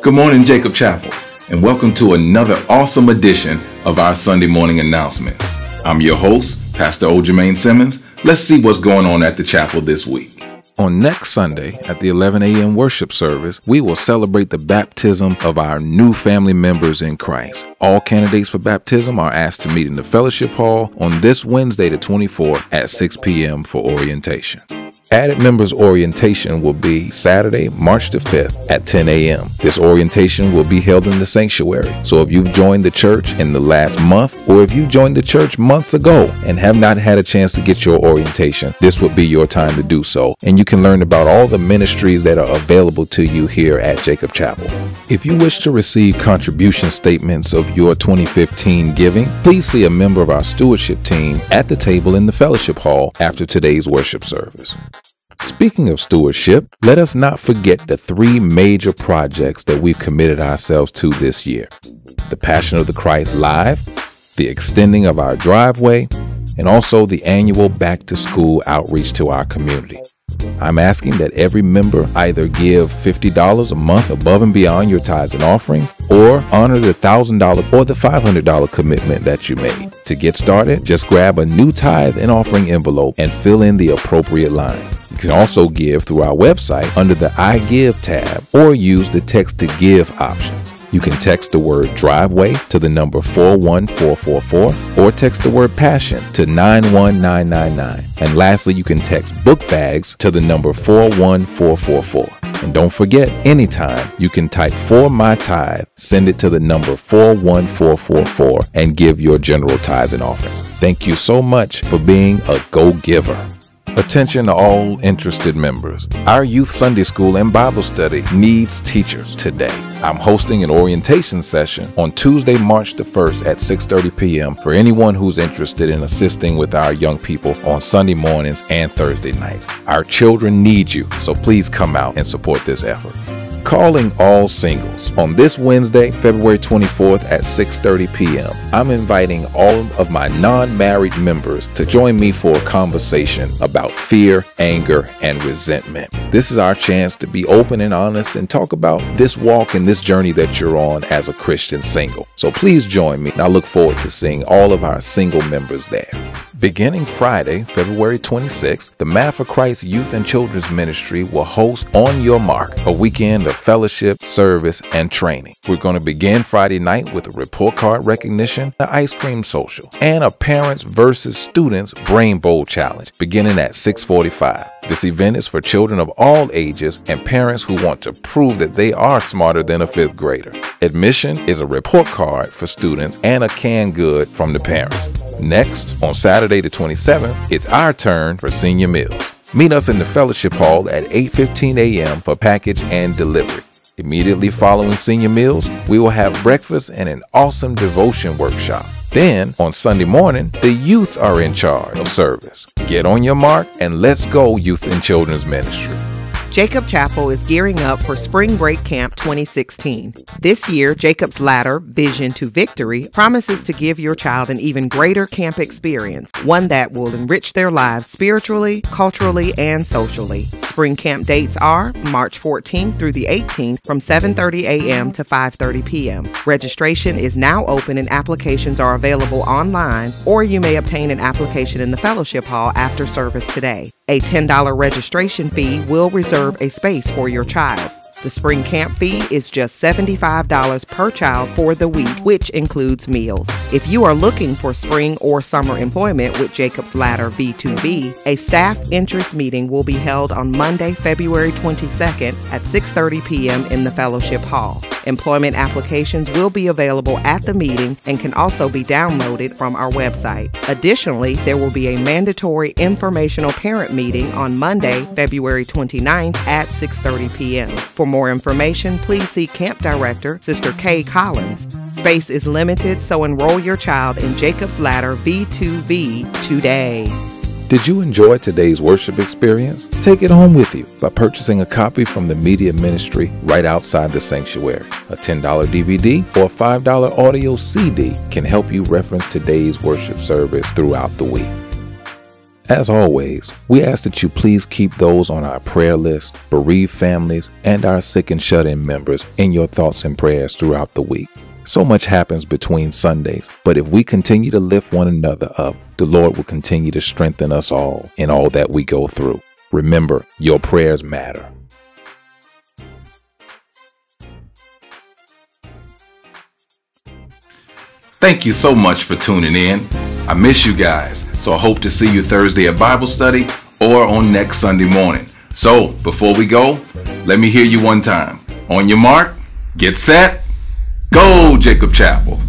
Good morning, Jacob Chapel, and welcome to another awesome edition of our Sunday morning announcement. I'm your host, Pastor O. Jermaine Simmons. Let's see what's going on at the chapel this week. On next Sunday at the 11 a.m. worship service, we will celebrate the baptism of our new family members in Christ. All candidates for baptism are asked to meet in the fellowship hall on this Wednesday the 24th at 6 p.m. for orientation. Added members orientation will be Saturday, March the 5th at 10 a.m. This orientation will be held in the sanctuary. So if you've joined the church in the last month, or if you joined the church months ago and have not had a chance to get your orientation, this would be your time to do so. And you can learn about all the ministries that are available to you here at Jacob Chapel. If you wish to receive contribution statements of your 2015 giving, please see a member of our stewardship team at the table in the fellowship hall after today's worship service. Speaking of stewardship, let us not forget the three major projects that we've committed ourselves to this year: the Passion of the Christ Live, the extending of our driveway, and also the annual back to school outreach to our community. I'm asking that every member either give $50 a month above and beyond your tithes and offerings, or honor the $1,000 or the $500 commitment that you made. To get started, just grab a new tithe and offering envelope and fill in the appropriate lines. You can also give through our website under the I Give tab, or use the text to give options. You can text the word driveway to the number 41444, or text the word passion to 91999. And lastly, you can text book bags to the number 41444. And don't forget, anytime you can type "for my tithe," send it to the number 41444 and give your general tithes and offerings. Thank you so much for being a go-giver. Attention to all interested members. Our youth Sunday school and Bible study needs teachers today. I'm hosting an orientation session on Tuesday, March the 1st at 6:30 p.m. for anyone who's interested in assisting with our young people on Sunday mornings and Thursday nights. Our children need you, so please come out and support this effort. Calling all singles. On this Wednesday, February 24th at 6:30 p.m., I'm inviting all of my non-married members to join me for a conversation about fear, anger, and resentment. This is our chance to be open and honest and talk about this walk and this journey that you're on as a Christian single. So please join me, and I look forward to seeing all of our single members there. Beginning Friday, February 26th, the Math for Christ Youth and Children's Ministry will host On Your Mark, a weekend of fellowship, service, and training. We're going to begin Friday night with a report card recognition, an ice cream social, and a Parents versus Students Brain Bowl Challenge beginning at 6:45. This event is for children of all ages and parents who want to prove that they are smarter than a fifth grader. Admission is a report card for students and a canned good from the parents. Next, on Saturday the 27th, it's our turn for senior meals. Meet us in the fellowship hall at 8:15 a.m. for package and delivery. Immediately following senior meals, we will have breakfast and an awesome devotion workshop. Then, on Sunday morning, the youth are in charge of service. Get on your mark and let's go, Youth and Children's Ministry. Jacob Chapel is gearing up for Spring Break Camp 2016. This year, Jacob's Ladder, Vision to Victory, promises to give your child an even greater camp experience, one that will enrich their lives spiritually, culturally, and socially. Spring camp dates are March 14th through the 18th from 7:30 a.m. to 5:30 p.m. Registration is now open and applications are available online, or you may obtain an application in the fellowship hall after service today. A $10 registration fee will reserve a space for your child. The spring camp fee is just $75 per child for the week, which includes meals. If you are looking for spring or summer employment with Jacob's Ladder V2V, a staff interest meeting will be held on Monday, February 22nd at 6:30 p.m. in the fellowship hall. Employment applications will be available at the meeting and can also be downloaded from our website. Additionally, there will be a mandatory informational parent meeting on Monday, February 29th at 6:30 p.m. For more information, please see Camp Director, Sister Kay Collins. Space is limited, so enroll your child in Jacob's Ladder V2V today. Did you enjoy today's worship experience? Take it home with you by purchasing a copy from the media ministry right outside the sanctuary. A $10 DVD or a $5 audio CD can help you reference today's worship service throughout the week. As always, we ask that you please keep those on our prayer list, bereaved families, and our sick and shut-in members in your thoughts and prayers throughout the week. So much happens between Sundays, but if we continue to lift one another up, the Lord will continue to strengthen us all in all that we go through. Remember, your prayers matter. Thank you so much for tuning in. I miss you guys, so I hope to see you Thursday at Bible study or on next Sunday morning. So, before we go, let me hear you one time. On your mark, get set, go Jacob Chapel.